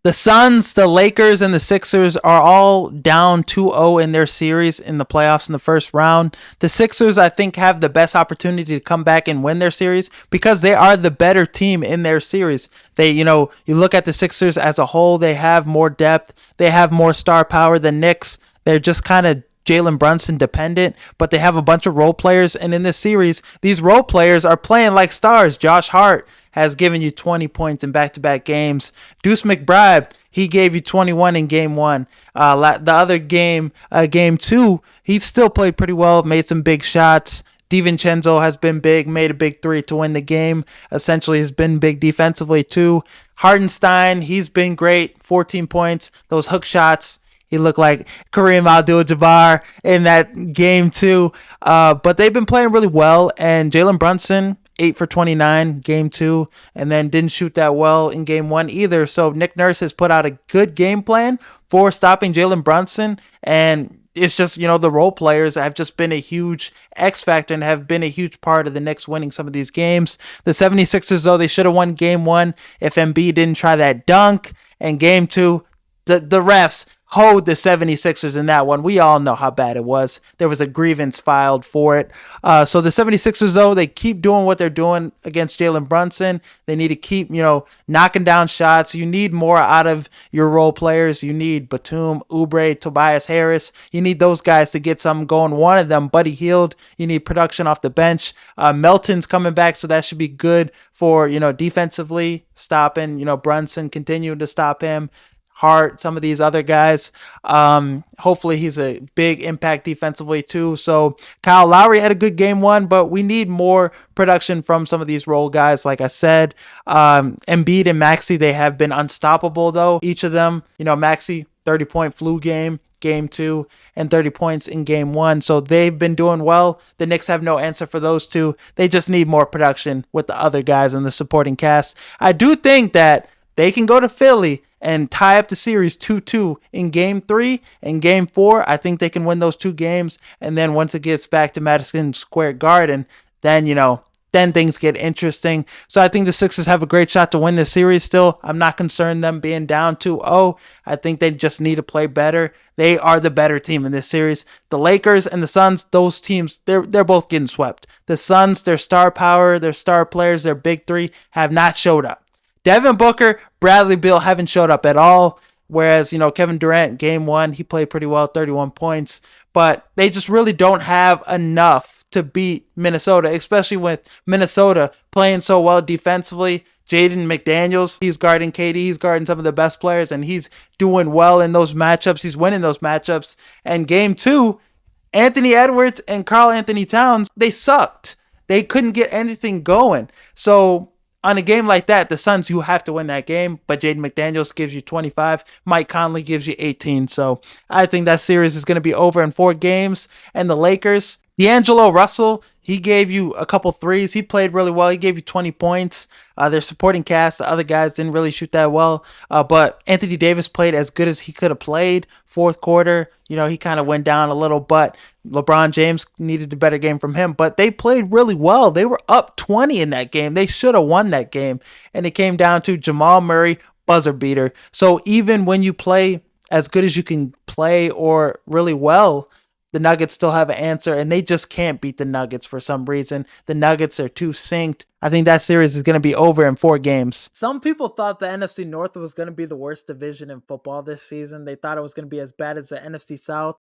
The Suns, the Lakers, and the Sixers are all down 2-0 in their series in the playoffs in the first round. The Sixers, I think, have the best opportunity to come back and win their series because they are the better team in their series. You look at the Sixers as a whole, they have more depth, they have more star power than Knicks. They're just kind of Jalen Brunson dependent, but they have a bunch of role players. And in this series, these role players are playing like stars. Josh Hart has given you 20 points in back-to-back games. Deuce McBride, he gave you 21 in game one. The other game, game two, he still played pretty well, made some big shots. DiVincenzo has been big, made a big three to win the game. Essentially has been big defensively too. Hardenstein, he's been great, 14 points. Those hook shots, he looked like Kareem Abdul-Jabbar in that game too. But they've been playing really well. And Jalen Brunson, 8 for 29, game two, and then didn't shoot that well in game one either. So Nick Nurse has put out a good game plan for stopping Jalen Brunson. And it's just, the role players have just been a huge X factor and have been a huge part of the Knicks winning some of these games. The 76ers, though, they should have won game one if Embiid didn't try that dunk. And game two, the refs hold the 76ers in that one. We all know how bad it was. There was a grievance filed for it. So the 76ers, though, they keep doing what they're doing against Jalen Brunson. They need to keep, knocking down shots. You need more out of your role players. You need Batum, Oubre, Tobias Harris. You need those guys to get something going. One of them, Buddy Hield. You need production off the bench. Melton's coming back, so that should be good for, defensively stopping, Brunson, continuing to stop him. Hart, some of these other guys. Hopefully he's a big impact defensively too. So Kyle Lowry had a good game one, but we need more production from some of these role guys. Like I said, Embiid and Maxey, they have been unstoppable though. Each of them, Maxey, 30-point flu game two, and 30 points in game one. So they've been doing well. The Knicks have no answer for those two. They just need more production with the other guys in the supporting cast. I do think that they can go to Philly and tie up the series 2-2 in game three and game four. I think they can win those two games. And then once it gets back to Madison Square Garden, then, then things get interesting. So I think the Sixers have a great shot to win this series still. I'm not concerned them being down 2-0. I think they just need to play better. They are the better team in this series. The Lakers and the Suns, those teams, they're both getting swept. The Suns, their star power, their star players, their big three have not showed up. Devin Booker, Bradley Beal haven't showed up at all. Whereas, Kevin Durant, game one, he played pretty well, 31 points. But they just really don't have enough to beat Minnesota, especially with Minnesota playing so well defensively. Jaden McDaniels, he's guarding KD, he's guarding some of the best players, and he's doing well in those matchups. He's winning those matchups. And game two, Anthony Edwards and Karl Anthony Towns, they sucked. They couldn't get anything going. So on a game like that, the Suns, you have to win that game, but Jaden McDaniels gives you 25. Mike Conley gives you 18. So I think that series is going to be over in 4 games. And the Lakers, D'Angelo Russell, he gave you a couple threes. He played really well. He gave you 20 points. Their supporting cast, the other guys didn't really shoot that well. But Anthony Davis played as good as he could have played. Fourth quarter, he kind of went down a little, but LeBron James needed a better game from him. But they played really well. They were up 20 in that game. They should have won that game. And it came down to Jamal Murray, buzzer beater. So even when you play as good as you can play or really well, the Nuggets still have an answer, and they just can't beat the Nuggets for some reason. The Nuggets are too synced. I think that series is going to be over in 4 games. Some people thought the NFC North was going to be the worst division in football this season. They thought it was going to be as bad as the NFC South.